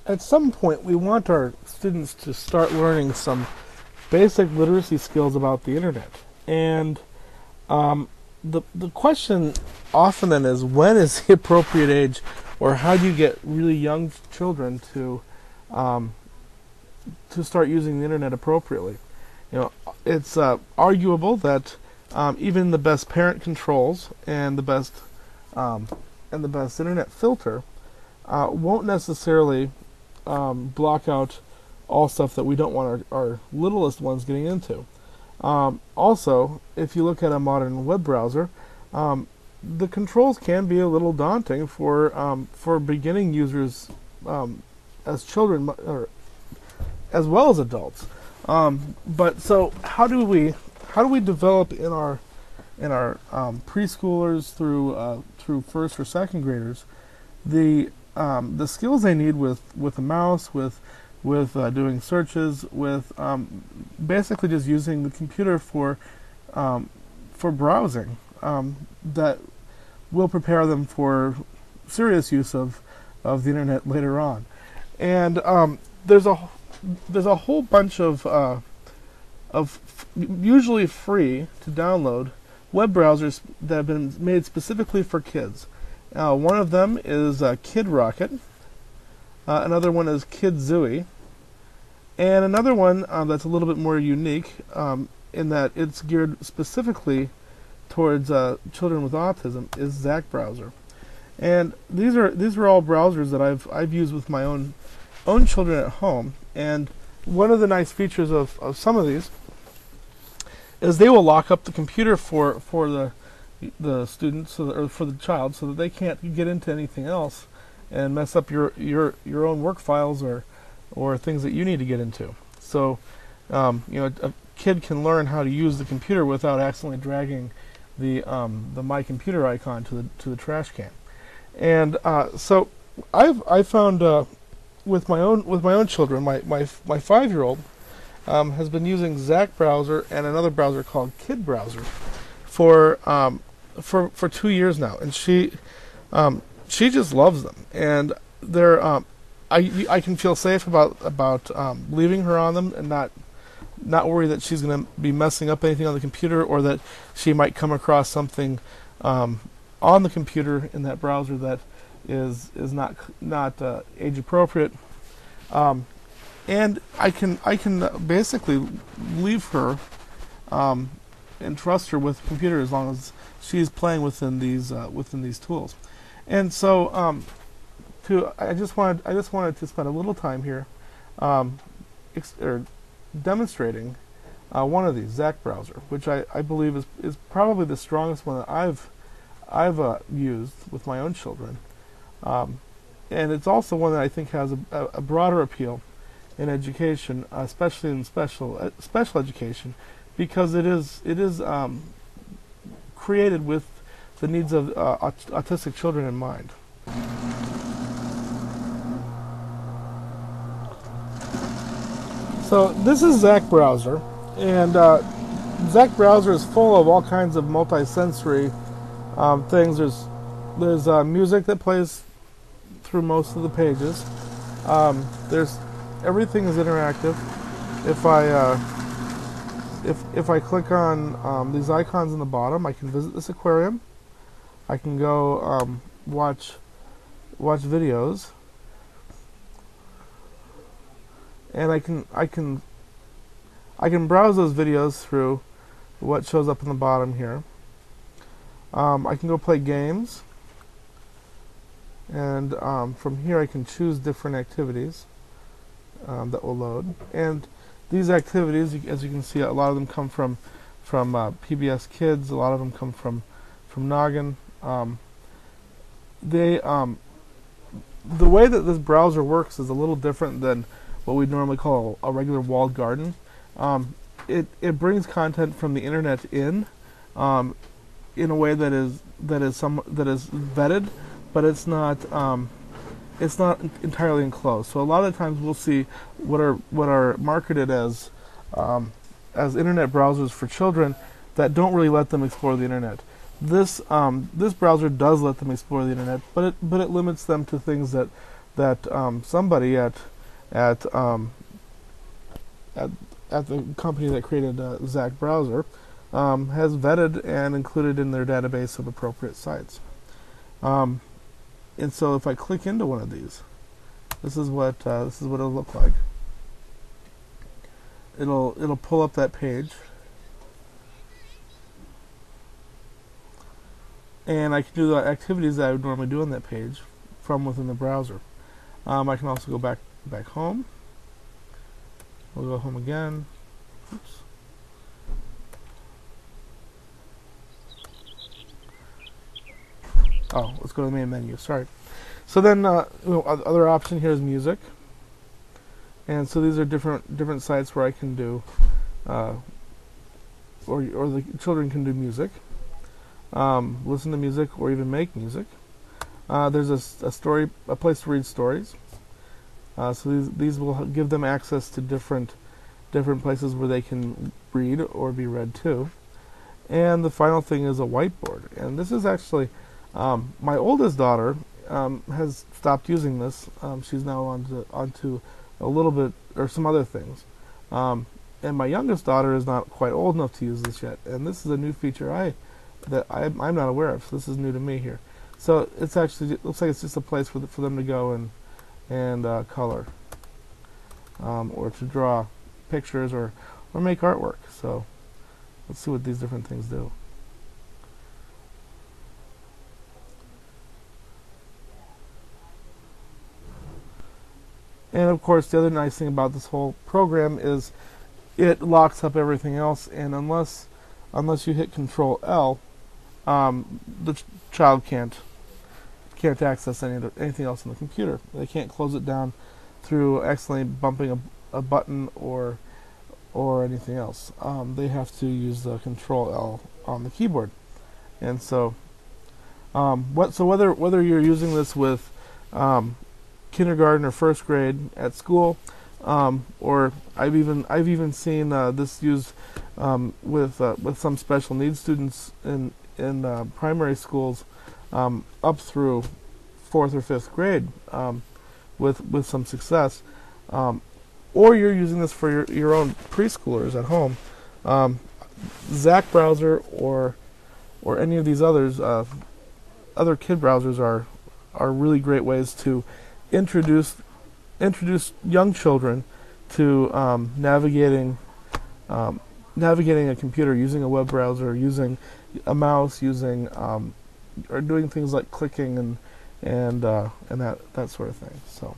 at some point we want our students to start learning some basic literacy skills about the internet. And the question often then is, when is the appropriate age, or how do you get really young children to start using the internet appropriately? It's arguable that even the best parent controls and the best internet filter won't necessarily block out all stuff that we don't want our littlest ones getting into. Also, if you look at a modern web browser, the controls can be a little daunting for beginning users, as children or as well as adults. But so how do we develop in our preschoolers through first or second graders the skills they need with a mouse, with doing searches, with basically just using the computer for browsing, that will prepare them for serious use of the internet later on. And there's a whole bunch of usually free to download web browsers that have been made specifically for kids. One of them is KidRocket. Another one is KidZooey. And another one that's a little bit more unique in that it's geared specifically towards children with autism is Zach Browser. And these are all browsers that I've used with my own children at home. And one of the nice features of some of these is they will lock up the computer for the student, or for the child, so that they can't get into anything else and mess up your own work files or things that you need to get into. So a kid can learn how to use the computer without accidentally dragging the My Computer icon to the trash can. And so I found with my own children, my 5-year-old has been using Zach Browser and another browser called Kid Browser for 2 years now, and she just loves them. And they're I can feel safe about leaving her on them and not worry that she's going to be messing up anything on the computer, or that she might come across something on the computer in that browser that is not age appropriate. And I can basically leave her and trust her with the computer as long as she's playing within these tools. And so I just wanted to spend a little time here demonstrating one of these, Zach Browser, which I believe is probably the strongest one that I've used with my own children, and it's also one that I think has a broader appeal in education, especially in special education, because it is created with the needs of autistic children in mind. So this is Zach Browser, and Zach Browser is full of all kinds of multi-sensory things. There's music that plays through most of the pages. Everything is interactive. If I click on these icons in the bottom, I can visit this aquarium. I can go watch videos, and I can browse those videos through what shows up in the bottom here. I can go play games, and from here I can choose different activities that will load. And these activities, as you can see, a lot of them come from PBS Kids. A lot of them come from Noggin. The way that this browser works is a little different than what we'd normally call a regular walled garden. It brings content from the internet in a way that is vetted, but it's not entirely enclosed. So a lot of times we'll see what are marketed as internet browsers for children that don't really let them explore the internet. This browser does let them explore the internet, but it limits them to things that that somebody at um, at at the company that created Zack Browser has vetted and included in their database of appropriate sites. And so if I click into one of these, this is what it'll look like. It'll pull up that page, and I can do the activities that I would normally do on that page from within the browser. I can also go back home. We'll go home again. Oops. Oh, let's go to the main menu. Sorry. So then, other option here is music, and so these are different sites where I can do, or the children can do music, listen to music, or even make music. There's a place to read stories. So these will give them access to different places where they can read or be read to. And the final thing is a whiteboard. And this is actually my oldest daughter has stopped using this. She's now onto a little bit or some other things. And my youngest daughter is not quite old enough to use this yet. And this is a new feature I'm not aware of. So this is new to me here. So it looks like it's just a place for them to go and color, or to draw pictures or make artwork. So let's see what these different things do. And of course, the other nice thing about this whole program is it locks up everything else, and unless you hit Control L, the child can't access anything else on the computer. They can't close it down through accidentally bumping a button or anything else. They have to use the Control L on the keyboard. And so, whether you're using this with kindergarten or first grade at school, or I've even seen this used with some special needs students in primary schools, up through 4th or 5th grade, with some success, or you're using this for your own preschoolers at home. Zack Browser or any of these others, other kid browsers are really great ways to introduce young children to navigating a computer, using a web browser, using a mouse, using or doing things like clicking and that sort of thing. So.